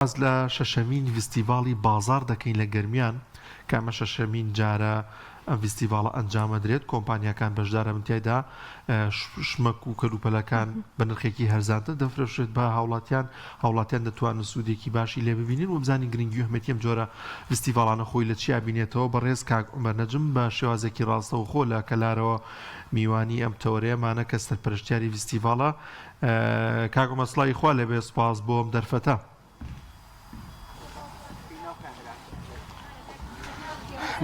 از لە شەشەمین فیستیڤاڵی بازار دەکەین لە گەرمیان کە ئەمە شەشەمین جارە ئەم فیستیڤاڵە ئەنجامەدرێت کۆمپانیاکان بەشدارە من تایدا شمەک و کەلوپەلەکان بە نرخێکی هەرزانتر دەفرۆشرێت بە هاوڵاتیان دەتوانن سوودێکی باشی لێ ببینن و بزانین گرنگی و ئەهمیەتی ئەم جۆرە فیستیڤاڵانە خۆی لە چیا بینێتەوە بەڕێز کاک عومەر نەجم بە شێوازێکی ڕاستەوخۆ لە کەلارەوە میوانی ئەم تەورەیەمانە کە سەرپەرشتیاری فیستیڤاڵە. کاک عومەر سڵاوی خوا لەبێ سوپاس بۆ ئەم دەرفەتە.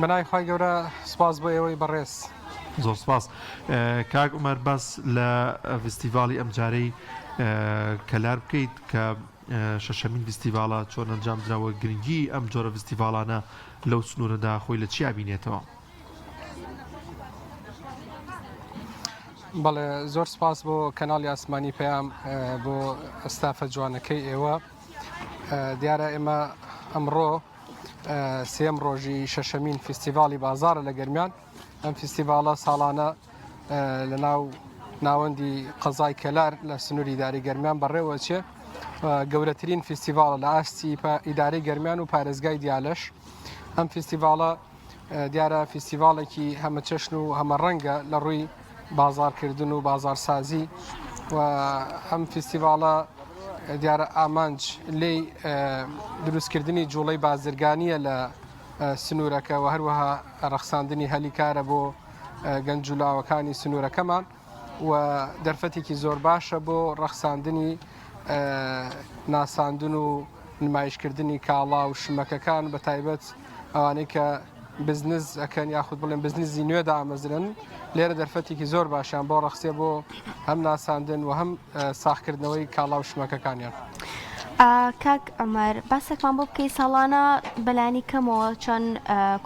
بەنای خی گەورە سپاس بۆ ئێوەی بەڕێز. زۆر سپاس. کاک عومەر باس لە فیستیڤاڵی ئەم جارەی کەلار بکەیت کە شەشەمین فیستیڤاڵە چۆن ئەنجام درراوە گرنگی ئەم جۆرە فیستیڤاڵانە لەو سنوورەدا خۆی لە چیا بینێتەوە؟ بەڵێ زۆر سپاس بۆ کەناڵی ئاسمانی پێیام بۆ ئەستافە جوانەکەی ئێوە. دیارە ئێمە ئەمڕۆ سێم ڕۆژی شەشەمین فیستیڤاڵی بازارە لە گەرمیان. ئەم فیستیڤاڵە ساڵانە لە ناوەندی قەزای کەلار لە سنووری ئیداری گەرمیان بەڕێوە چێ گەورەترین فیستیڤاڵە لە ئاستی ئیداری گەرمیان و پارێزگای دیالەش. ئەم فیستیڤاڵە دیارە فیستیڤاڵێکی هەمە چەشن و هەمە ڕەنگە لە ڕووی بازارکردن و بازارسازی و ئەم فیستیڤاڵە دیارە ئامانج لێی دروستکردنی جوڵەی بازرگانیە لە سنوورەکە و هەروەها ڕەخساندنی هەلیکارە بۆ گەنجولاوەکانی سنوورەکەمان و دەرفەتێکی زۆر باشە بۆ ڕەخساندنی ناساندن و نمایشکردنی کاڵا و شمەکەکان بە تایبەت ئەوانەی کە بزنس ئەکەن یاخود بڵێن بزنسی نوێدا ئامەزرن. لێرە دەرفەتێکی زۆر باشیان بۆ ڕەخسێ بۆ هەم ناساندن و هەم ساختکردنەوەی کاڵا و شمەکەکانیان. کاک عومەر باسێکمان بۆ بکەی ساڵانە بەلانی کەمەوە چەند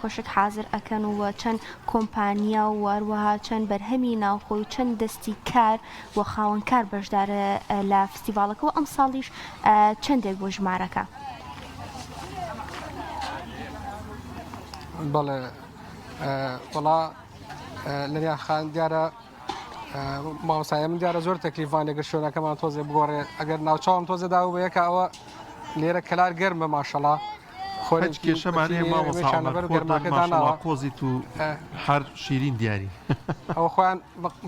کۆشک حازر ئەکەن و چەند کۆمپانیا و هەروەها چەند بەرهەمی ناوخۆی و چەند دەستی کار و خاوەنکار بەشدارە لە فستیڤاڵەکەەوە ئەم ساڵیش چەندێک بۆ ژمارەکە؟ بەڵێ وڵا لەنیا خان دیارە مامۆسایە من دیارە زۆر تەکلیفان لەگەر شوێنەکەمان تۆزێ بگۆڕێ ئەگەر ناوچاوم تۆزەدا و بەیەکە ئەوە لێرە کەلار گەرمە ماشەڵا هیچ کێشەمانەیە مامۆسا قۆزیت و هەر شیرین دیاری ئەوە خۆیان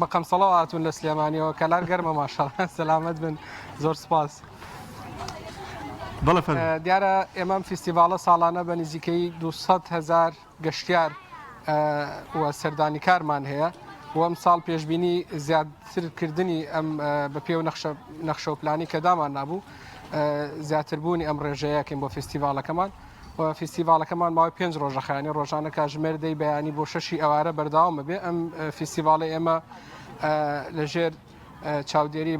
بە قەمسەڵەوە هاتوون لە سلێمانیەوە کەلار گەرمە ماشەڵا سەلامەت بن زۆر سپاس. دیارە ئێمەم فیستیڤاڵە ساڵانە بە نزیکەی 200,000 گەشتیار و سەردانی کارمان هەیە و ئەم ساڵ پێشببینی زیاترکردنی ئەم بە پێ و نەخشە و پلانی کە دامان نبوو زیاتربوونی ئەم ڕێژەیەکەین بۆ فیستیڤاڵەکەمان و فیستیڤاڵەکەمان ماوەی 5 ڕۆژەخانی ڕۆژانە کاژمێر دەی بەیانی بۆ 6 ئەوارە بەرداوامە بێ. ئەم فیستیڤاڵی ئێمە لەژێر چاودێری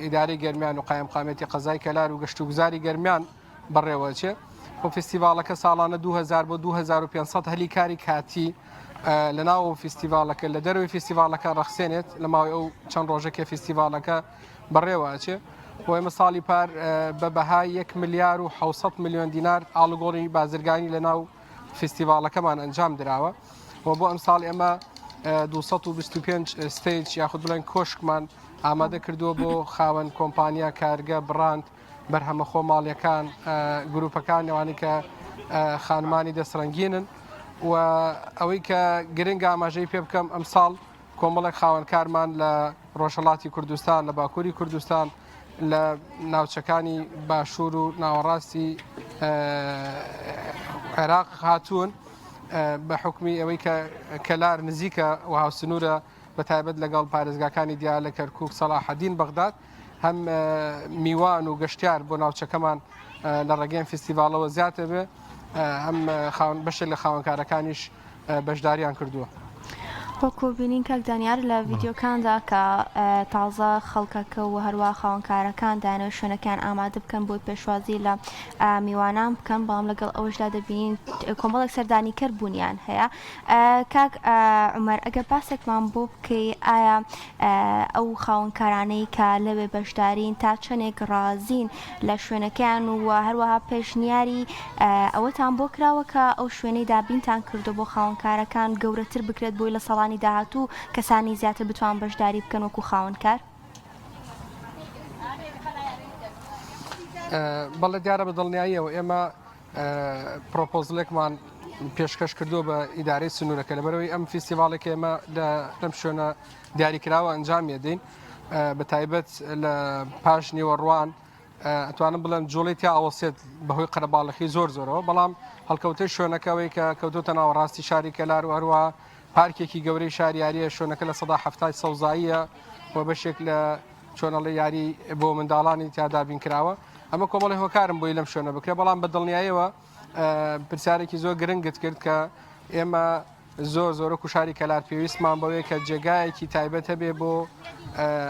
ئیداری گەرمیان و قایمقامەتی قەزای کەلار و گەشت و گوزاری گەرمیان بەڕێوەچێ. بۆ فیستیڤاڵەکە ساڵانە 2000 بۆ 2500 هەلی کاری کاتی لە ناو فیستیڤاڵەکە لە دەروی فیستیڤاڵەکە ڕەخسێنێت لە ماوەی ئەو چەند ڕۆژێکە فیستیڤاڵەکە بەڕێوەچێ. بۆ ئێمە ساڵی پار بە بەهای 1 ملیار و 600 میلیۆن دینار ئاڵوگۆڕی بازرگانی لە ناو فیستیڤاڵەکەمان ئەنجام درراوە و بۆ ئەم ساڵ ئێمە 225 ستیج یاخود بڵێن کۆشکمان ئامادە کردووە بۆ خاوەن کۆمپانیا کارگە بڕاند بەرهەمە خۆماڵیەکان گروپەکان ئەوانی کە خانمانی دەسرەنگینن و ئەوەی کە گرنگ ئاماژەی پێ بکەم ئەم ساڵ کۆمەڵێک خاوەنکارمان لە ڕۆژهەڵاتی کوردستان لە باکووری کوردستان لە ناوچەکانی باشوور و ناوەڕاستی عێراق هاتوون بە حکمی ئەوەی کە کەلار نزیکە و هاوسنوورە بە تایبەت لەگەڵ پارێزگاکانی دیا لە کەرکووک سەلاحەدین بەغداد هەم میوان و گەشتیار بۆ ناوچەکەمان لە ڕێگەین فیستیڤاڵەوە زیاتر بێ هەم بەشێک لە خاوەنکارەکانیش بەشداریان کردووە. وەکو بینین کاک دانیار لە ڤیددیۆکاندا کە تازە خەڵکەکە و هەروە خاوەنکارەکان دانەوە شوێنەکان ئامادە بکەن بۆ پێشوازی لە میوانان بکەن بەڵام لەگەڵ ئەوەشدا دەبینین کۆمەڵێک سەردانیکەر بوونیان هەیە. کاک عومەر ئەگەر باسێکمان بۆ بکەی ئایا ئەو خاوەنکارانەی کە لەوێ بەشدارین تا چەندێک ڕازین لە شوێنەکەیان و هەروەها پێشنیاری ئەوەتان بۆ کراوە کە ئەو شوێنەی دابینتان کردو بۆ خاوەنکارەکان گەورەتر بکرێت بۆی لە ساڵانی داهاتوو کەسانی زیاتر بتوان بەشداری بکەن وەکو خاوەنکار؟ بەڵێ دیارە بە دڵنیاییەوە ئێمە پرۆپۆزلێکمان پێشکەش کردو بە ئیدارەی سنوورەکە لەبەرەوەی ئەم فیستیڤالێک ئێمە لەم شوێنە دیاریکراوە ئەنجام دەین بە تایبەت لە پاش نیوەڕوان ئەتوانم بڵێم جوڵی تا ئەوەسێت بەهۆی قەرەباڵەخی زۆرەوە بەڵام هەڵکەوتەی شوێنەکەوەی کە کەوتوتە ناوەڕاستی شاری کەلار و هەروە پارکێکی گەورەی شاریاریە شوێنەکە لە سەدا هەفتای سەوزاییە و بەشێک لە چۆنەڵی یاری بۆ منداڵانی تیادابین کراوە ئەمە کۆمەڵی هۆکارم بۆی لەم شوێنە بکرێ بەڵام بە دڵنیاییەوە پرسیارێکی زۆر گرنگت کرد کە ئێمە زۆرە کوشاری کەلار پێویستمان بەوەیە کە جێگایەکی تایبەتە بێ بۆ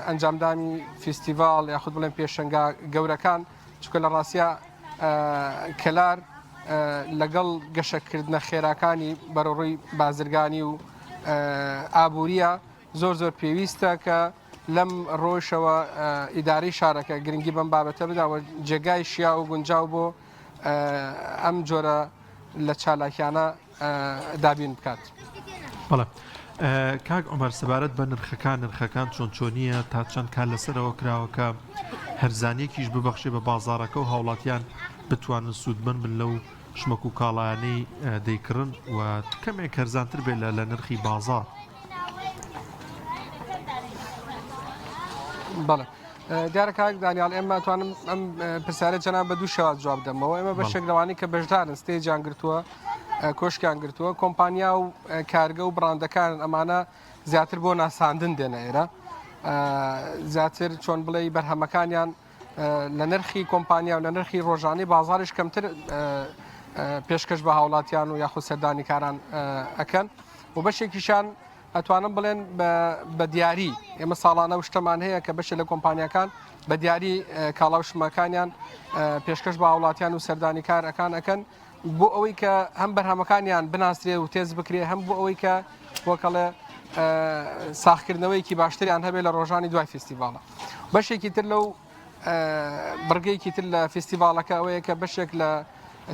ئەنجامدانی فیستیڤال یاخود بڵێن پێشەنگا گەورەکان چکە لە ڕاستە کەلار لەگەڵ گەشەکردنە خێراکانی بەرەڕووی بازرگانی و ئابوووریە زۆر پێویستە کە لەم ڕۆژەوە ئیداری شارەکە گرنگی بەم بابەتە بداوە جێگای شیا و گونجاو بۆ ئەم جۆرە لە چالاکیانە دابین بکات. بەڵێ کاک عومەر سەبارەت بە نرخەکان چۆنیە تا چەند کار لەسەرەوە کراوەکە هەرزانیەکیش ببەخشێ بە بازارەکە و هاوڵاتیان بتوانن سوودمن بن لەو شمەک و کاڵایانەی دەیکڕن و کەمێک هەرزانتر بێت لە نرخی بازار. بەڵێ دیارە کاک دانیال ئێمە توانم ئەم پرسیارە جەناب بە دوو شێوازە جواب دەمەوە ئێمە بەشێک لەوانەی کە بەشدارن ستێجیان گرتووە کۆشکیان گرتووە کۆمپانیا و کارگە و بڕاندەکان ئەمانە زیاتر بۆ ناساندن دێنە ئێرە زیاتر چۆن بڵێ بەرهەمەکانیان لە نرخی کۆمپانیا و لە نرخی ڕۆژانەی بازاریش کەمتر پێشکەش بە هاوڵاتیان و یاخود سەردانی کاران ئەکەن و بەشێکیشان ئەتوانم بڵێن بە دیاری ئێمە ساڵانە شتەمان هەیە کە بەشێک لە کۆمپانیەکان بە دیاری کاڵاوشمەکانیان پێشکەش بە هاوڵاتیان و سەردانی کارەکان ئەەکەن بۆ ئەوەی کە هەم بەرهەمەکانیان بناسرێ و تێز بکرێ هەم بۆ ئەوەی کە وەکەڵێ ساختکردنەوەیکی باشتریان هەبێت لە ڕۆژانی دوای فستیڤالە بەشێکی تر لەو بڕگەیەکی تر لە فستیڤالەکە ئەوەیە کە بەشێک لە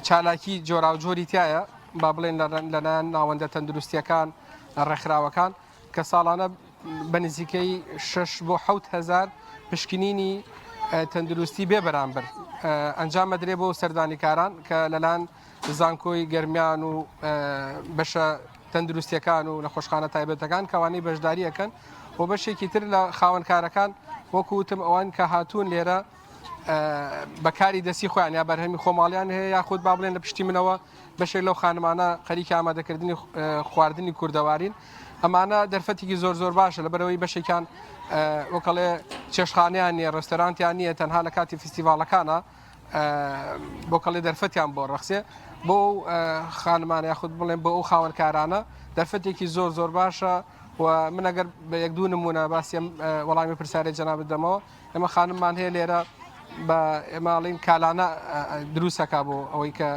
چالاکی جۆرا و جۆری تایە با بڵێن لەلایەن ناوەندە تەندروستیەکان ڕێکخراوەکان کە ساڵانە بە نزیکەی 6 بۆ 7 هزار پشکنینی تەندروستی بێ بەرامبەر ئەنجام ئەدرێ بۆ سەردانیکاران کە لەلاەن زانکۆی گەرمیان و بەشە تەندروستیەکان و نەخۆشخانە تایبەتەکان کەوانەی بەشداریەکەن و بەشێکی تر لە خاوەنکارەکان وەکوتم ئەوان کە هاتوون لێرە بەکاری دەستی خۆیان یا بەرهەمی خۆماڵیان هەیە یاخود با بڵێن لە پشتی منەوە بەشێک لەو خانمانە خەریکی ئامادەکردنی خواردنی کوردەوارین ئەمانە دەرفەتێکی زۆر باشە لەبەرەوەی بەشێکیان وەکەڵێ چێشخانیان نیە ڕێستۆرانتیان نییە تەنها لە کاتی فستیڤالەکانە بۆکەڵێ دەرفەتیان بۆ ڕەخسێ بۆ خانمانە یاخود بڵێن بۆ ئەو خاوەنکارانە دەرفەتێکی زۆر باشە و من ئەگەر بە یەک دوو نمونە باسی وەڵامی پرسیارێک جەنابەت دەمەوە ئێمە خانممان هەیە لێرە بە ئێماڵین کالانە دروستەکە بۆ ئەوەی کە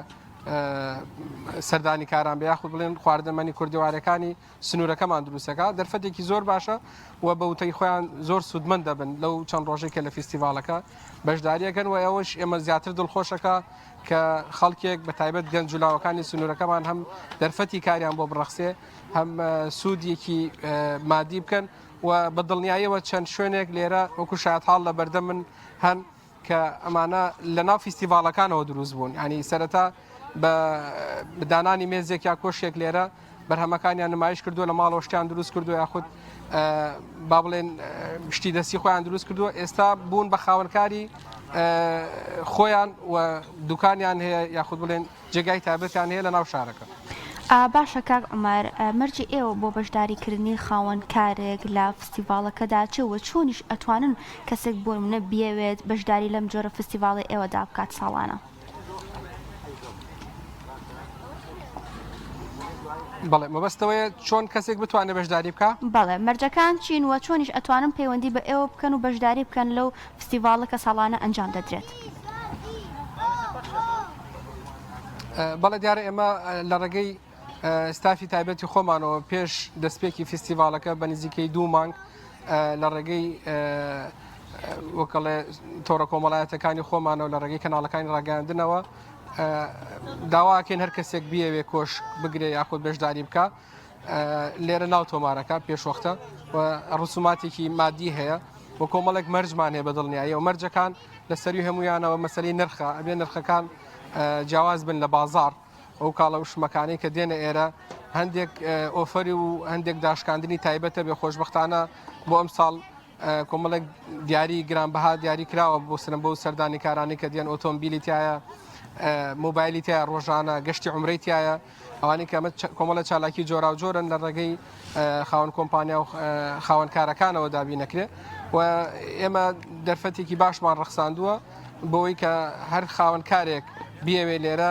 سەردانی کاران بە یاخود بڵێن خواردنمەنی کوردیوارەکانی سنوورەکەمان دروستەکە دەرفەتێکی زۆر باشە و بە وتەی خۆیان زۆر سوودمەند دەبن لەو چەند ڕۆژێکە لە فستیڤالەکە بەشداریەکەن و ئەوەش ئێمە زیاتر دڵخۆشەکە کە خەڵکێک بە تایبەت گەنج جولاوەکانی سنوورەکەمان هەم دەرفەتی کاریان بۆ بڕەخسێ هەم سوودیەکی مادی بکەن و بە دڵنیاییەوە چەند شوێنێک لێرە وەکو شایەتحاڵ لە بەردەم من هەن کە ئەمانە لە ناو فستیڤالەکانەوە دروست بوون ینی سەرەتا بە دانانی مێزێک یا کۆشێک لێرە بەرهەمەکانیان نمایش کردووە لە ماڵەوە شتیان دروست کردو یاخود با بڵێن شتی دەستی خۆیان دروست کردووە ئێستا بوون بە خاوەنکاری خۆیان و دوکانیان هەیە یاخود بڵێن جێگای تایبەتیان هەیە لە ناو شارەکە. باشە کاک عومەر مەرجی ئێوە بۆ بەشداریکردنی خاوەنکارێک لە فستیڤالەکەدا چێوە چۆنیش ئەتوانن کەسێک بۆ منە بیاوێت بەشداری لەم جۆرە فستیڤاڵی ئێوەدا بکات ساڵانە. بەڵێ مەبەستەوەیە چۆن کەسێک بتوانێت بەشداری بکە؟ بەڵێ مەرجەکان چین وە چۆنیش ئەتوانن پەیوەندی بە ئێوە بکەن و بەشداری بکەن لەو فستیڤالەکە ساڵانە ئەنجام دەدرێت. بەڵێ دیارە ئێمە لە ڕێگەی ستافی تایبەتی خۆمانەوە پێش دەستپێکی فستیڤالەکە بە نزیکەی 2 مانگ لە ڕێگەی وەکەڵێ تۆڕە کۆمەڵایەتەکانی خۆمانەوە لە ڕێگەی کەناڵەکانی ڕاگەاندنەوە داواکەین هەر کەسێک بیەوێ کۆش بگرێ یاخود بەشداری بکە لێرە ناو تۆمارەکە پێشوەختە و ڕسوماتێکی مادی هەیە و کۆمەڵێک مەرجمان هەیە بە دڵنیایی و مەرجەکان لەسەری هەمویانەوە مەسەلەی نرخە ئەبێ نرخەکان جیاواز بن لە بازار ئەو کاڵە وشمەکانی کە دێنە ئێرە هەندێک ئۆفەری و هەندێک داشکاندنی تایبەتە بێ خۆشببختانە بۆ ئەم ساڵ کۆمەڵک دیاری گرانبەها دیاری کراوە بۆ سرم بۆ سەردانی کارانی کە دێن ئۆتۆمبیلی تایە مۆبایلی تایە ڕۆژانە گەشتی عمرەی تایە ئەوانی کە کۆمەڵە چالاکی جۆرا و جۆرن لە ڕێگەی خاوەن کۆمپانیا و خاوەن کارەکانەوە دابی نەکرێت و ئێمە دەرفەتێکی باشمان ڕخساندووە بۆی کە هەر خاوەن کارێک بیاوێ لێرە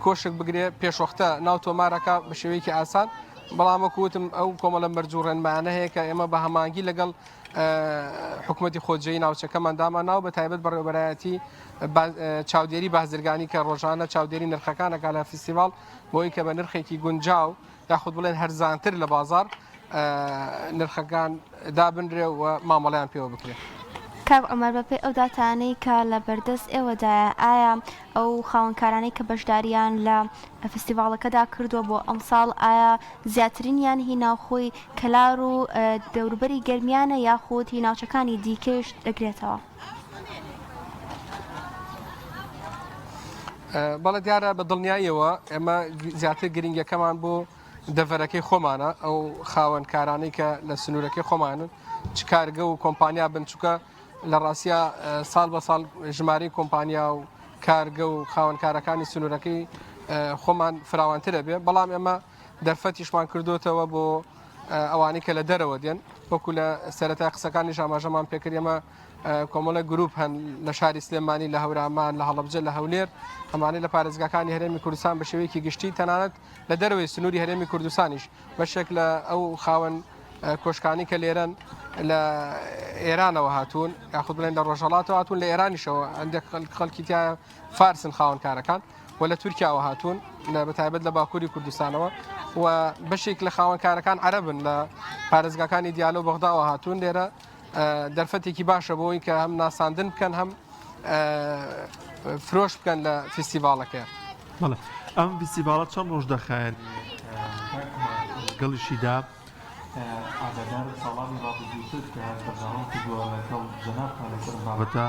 کۆشک بگرێ پێشوەختە ناو تۆمارەکە بە شێوەیەکی ئاسان بەڵام وەکوتم ئەو کۆمەڵە مەرجوڕێنمانە هەیە کە ئێمە بە هەمانگی لەگەڵ حکوومەتی خۆجێی ناوچەکەمان داما ناو بە تایبەت بەڕێوەبەرایەتی چاودێری بازرگانی کە ڕۆژانە چاودێری نرخەکانەکە لە فیستیڤال بۆی کە بە نرخێکی گونجاو یاخود بڵێن هەرزانتر لە بازار نرخەکان دابنرێ و مامەڵیان پێوە بکرێت. کاک عومەر بەپێی ئەو داتانەی کە لە بەردەست ئێوەدایە ئایا ئەو خاوەنکارانەی کە بەشداریان لە فستیڤالەکەدا کردووە بۆ ئەم ساڵ ئایا زیاترینیان هی ناوخۆی کەلار و دەوروبەری گەرمیانە یاخود هی ناوچەکانی دیکەش دەگرێتەوە؟ بەڵێ دیارە بە دڵنیاییەوە ئێمە زیاتر گرنگەکەمان بۆ دەڤەرەکەی خۆمانە ئەو خاوەنکارانەی کە لە سنوورەکەی خۆمانن چ کارگە و کۆمپانیا بنچووکە لە ڕاستە ساڵ بە ساڵ ژمارەی کۆمپانیا و کارگە و خاوەنکارەکانی سنوورەکەی خۆمان فراوانترە بێ بەڵام ئێمە دەرفەتیشمان کردوتەوە بۆ ئەوانەی کە لە دەرەوە دێن وەکو لە سەرەتای قسەکانی ئاماژەمان پێکرد ئێمە کۆمەڵە گروپ هەن لە شاری سلێمانی لە هەورامان لە هەڵەبجە لە هەولێر ئەمانەی لە پارێزگاکانی هەرێمی کوردستان بە شێوەیەکی گشتی تەنانەت لە دەرەوەی سنووری هەرێمی کوردستانیش بەشێک لە ئەو خاوەن کۆشکانی کە لێرەن لە ئێرانەوە هاتوون یاخود بڵێن لە ڕۆژهەڵاتەوە هاتوون لە ئێرانیشەوە هەندێک خەڵکی تایە فارسن خاوەنکارەکان و لە تورکیاوە هاتوون لە بەتایبەت لە باکووری کوردستانەوە و بەشێک لە خاوەنکارەکان عەرەبن لە پارێزگاکانی دیالۆ و بەغداوە هاتوون لێرە دەرفەتێکی باشە بۆی کە هەم ناساندن بکەن هەم فرۆش بکەن لە فستیڤالەکە. ئەم فستیڤالە چەند ڕۆژ دەخایەن گەڵیشیدا ئاگادار ساڵانی ڕابردووتر کە بەرنامە کردووە لەگەڵ جەنابتان لەسەر بابەتە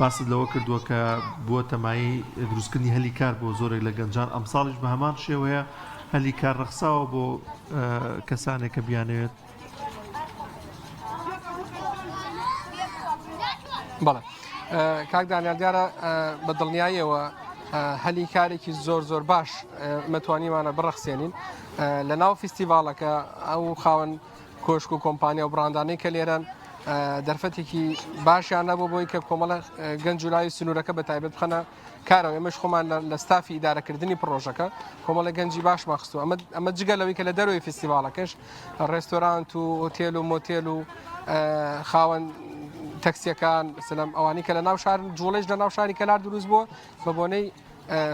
باست لەوە کردووە کە بووە تەمایی دروستکردنی هەلی کار بۆ زۆرێک لە گەنجان ئەم ساڵیش بە هەمان شێوەیە هەلی کار ڕەخساوە بۆ کەسانێک کە بیانەوێت. بەڵێ کاک دانیال دیارە بە دڵنیاییەوە هەلی کارێکی زۆر باش مەتوانیمانە بڕەخسێنین لە ناو فستیڤالەکە ئەو خاوەن کۆشک و کۆمپانیا و بڕاندانەی کە لێرەن دەرفەتێکی باشیان نەبوو بۆی کە کۆمەڵە گەنج و لای سنوورەکە بە تایبەت بخەنە کارەوە ئێمەش خۆمان لە ستافی ئیدارەکردنی پرۆژەکە کۆمەڵە گەنجی باش مەخستووە ئەمە جگەلەوەی کە لە دەروی فستیڤالەکەش ڕێستۆرانت و ئۆتێل و مۆتێل و خاوەن تەکسیەکان سلام ئەوانی کە لە ناو شار جوڵێش لە ناو شاری کەلار دروست بووە بە بۆنەی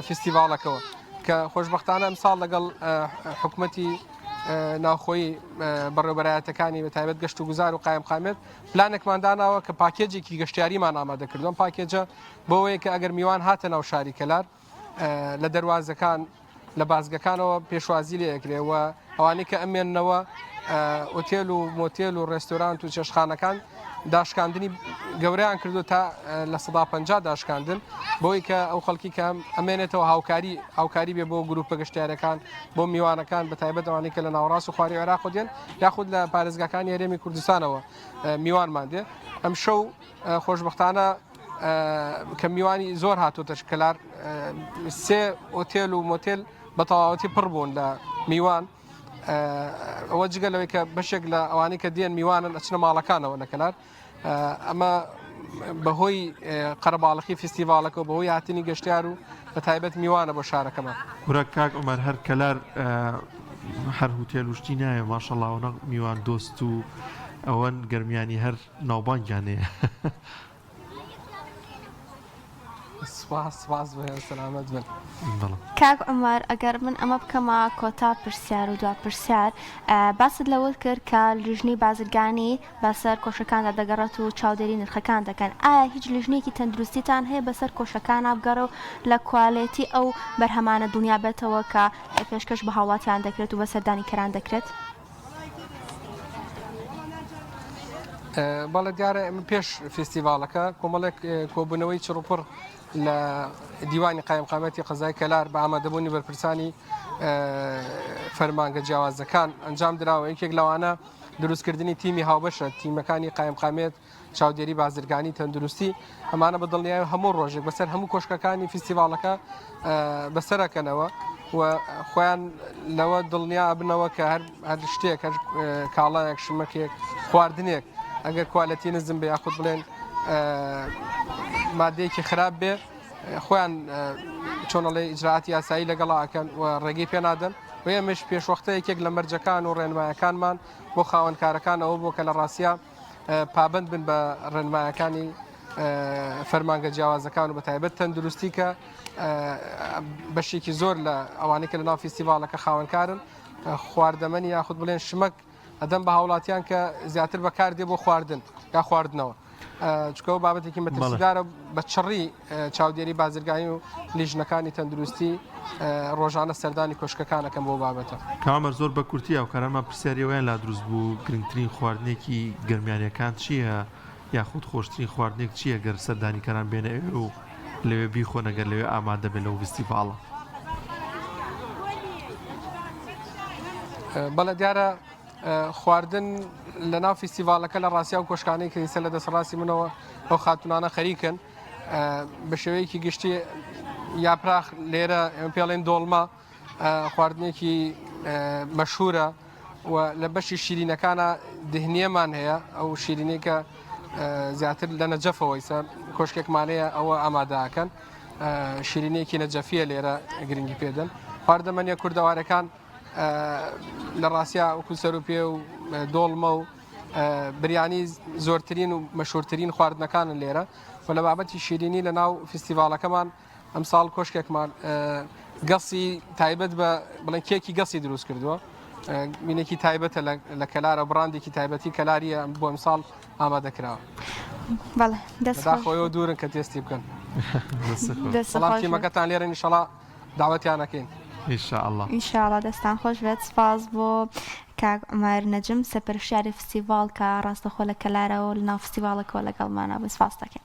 فستیڤالەکەەوە کە خۆشببختانە ئەمساڵ لەگەڵ حکوومەتی ناوخۆی بەڕێوەبەرایەتەکانی بە تایبەت گەشت و گوزار و قایم قامێت پلانێکمانداناوە کە پاکێجێکی گەشتیاریمان ئامادەکردوم پاکێجە بۆەوەیە کە ئەگەر میوان هاتە ناو شاری کەلار لە دەواازەکان لە بازگەکانەوە پێشوازی لەیەکرێەوە ئەوانەی کە ئەمێننەوە ئۆتێل و مۆتێل و ڕێستۆرانت و چێشخانەکان داشکاندنی گەورەیان کردو تا لە 150 داشکاندن بۆی کە ئەو خەڵکی کە ئەمێنێتەوە هاوکاری بێ بۆ گروپە گەشتیارەکان بۆ میوانەکان بە تایبەت ئەوانەی کە لە ناوەڕاست و خواری عێراق دێن یاخود لە پارێزگاکانی هەرێمی کوردستانەوە میوانمان دێ ئەم شەو خۆشببختانە کە میوانی زۆر هاتوۆتە کەلار سێ ئۆتێل و مۆتێل بە تەواوەتی پڕ بوون لە میوان ئەوە جگەلەوەی کە بەشێک لە ئەوانەی کە دێن میوانن ئەچنە ماڵەکانەوە لە کەلار ئەمە بەهۆی قەرەباڵقی فستیڤالەکە و بەهۆی هاتنی گەشتیار و بە تایبەت میوانە بۆ شارەکەمان ورە کاک عومەر هەر کەلار هەر هوتێل وشتی نایە ماشەڵڵاوە میوان دۆست و ئەوەن گەرمیانی هەر ناوبانگیانەیە. سپاس سەلامەت بن. کاک عومەر ئەگەر من ئەمە بکەمە کۆتا پرسیار و دوا پرسیار باست لەوە کرد کە لیژنەی بازرگانی بەسەر کۆشەکاندا دەگەڕێت و چاودێری نرخەکان دەکەن ئایا هیچ لیژنێکی تەندروستیتان هەیە بەسەر کۆشەکان بگەڕە و لە کوالێتی ئەو بەرهەمانە دنیا بێتەوە کە پێشکەش بە هاوڵاتیان دەکرێت و بە سەردانی کەران دەکرێت؟ بەڵێ دیارە ئەمە پێش فستیڤالەکە کۆمەڵێک کۆبوونەوەی چڕوپڕ لە دیوانی قایمقامەتی قەزای کەلار بە ئامادەبوونی بەرپرسانی فەرمانگە جیاوازەکان ئەنجام درراوە یەکێک لەوانە دروستکردنی تیمی هاوبەشە تیمەکانی قایمقامێت چاودێری بازرگانی تەندروستی ئەمانە بە دڵنیای هەموو ڕۆژێک بەسەر هەموو کۆشکەکانی فستیڤالەکە بەسەرەکەنەوە و خۆیان لەوە دڵنیا بنەوە کە هەر شتێک هەر کاڵایەک شمەکێک خواردنێک ئەگەر کوالەتی نزم بە یاخود بڵێن مادەیەکی خراپ بێ خۆیان چۆنەڵێ ئیجراعاتی یاسایی لەگەڵاکەن و ڕێگەی پێنادەن و ئێمەش پێشوەختە یەکێک لە مەرجەکان و ڕێنمایەکانمان بۆ خاوەنکارەکانەوە بۆ کە لە ڕاستیا پابند بن بە ڕێنمایەکانی فەرمانگە جیاوازەکان و بە تایبەت تەندروستی کە بەشێکی زۆر لە ئەوانەی کە لە ناو فستیڤالەکە خاوەنکارن خواردەمەنی یاخود بڵێن شمەک ئەدەم بە هاوڵاتیان کە زیاتر بەکار دێ بۆ خواردن یا خواردنەوە چکە و بابەتێکی مەترسیدارە بە چڕی چاودێری بازرگانی و لیژنەکانی تەندروستی ڕۆژانە سەردانی کۆشکەکانەکەم بۆ بابەتە کامەر زۆر بە کورتی و کارەمە پرسیاریەوەیان لا دروست بوو گرنگترین خواردنێکی گەرمیانیەکان چییە یاخود خۆشترین خواردنێک چییە گەر سەردانیکەران بێنە و لەوێ بیخۆن ئەگەر لەوێ ئامادە بێت لەو فستیڤاڵە بەڵێ دیارە خواردن لە ناو فستیڤالەکە لە ڕاستیا و کۆشکانەی کەیسە لە دەسەڕاستی منەوە ئەو خاتونانە خەریکن بە شێوەیەکی گشتی یاپراخ لێرە ئێمە پێڵێن دۆڵمە خواردنێکی مەشهورە و لە بەشی شیرینەکانە دهنیەمان هەیە ئەو شیرینێکە زیاتر لە نەجەفەوەیسە کۆشکێکمانەیە ئەوە ئامادەکەن شیرینێکی نەجەفیە لێرە گرنگی پێدەن خواردەمەنیە کوردەوارەکان لە ڕاستیا وەکو سەر و پێ و دۆڵمە و بریانی زۆرترین و مەشهورترین خواردنەکانن لێرە و لە بابەتی شیرینی لە ناو فستیڤالەکەمان ئەمساڵ کۆشکێکمان گەسی تایبەت بە بڵێن کێکی گەسی دروست کردووە مینێکی تایبەتە لە کەلارە بڕاندێکی تایبەتی کەلاریە بۆ ئەمساڵ ئامادەکراوە داخۆیەوە دوورن کە تێستی بکەن بەڵام تیمەکەتان لێرە ئینشەڵا داوەتیانەکەین ئینشاءڵڵا دەستان خۆش بێت سپاس بۆ کاک عومەر نەجم سەرپەرشتیاری فستیڤاڵ کە ڕاستەخۆ لە کەلارەوە لە ناو فستیڤاڵەکەەوە لەگەڵمانە بە سپاس دەکەین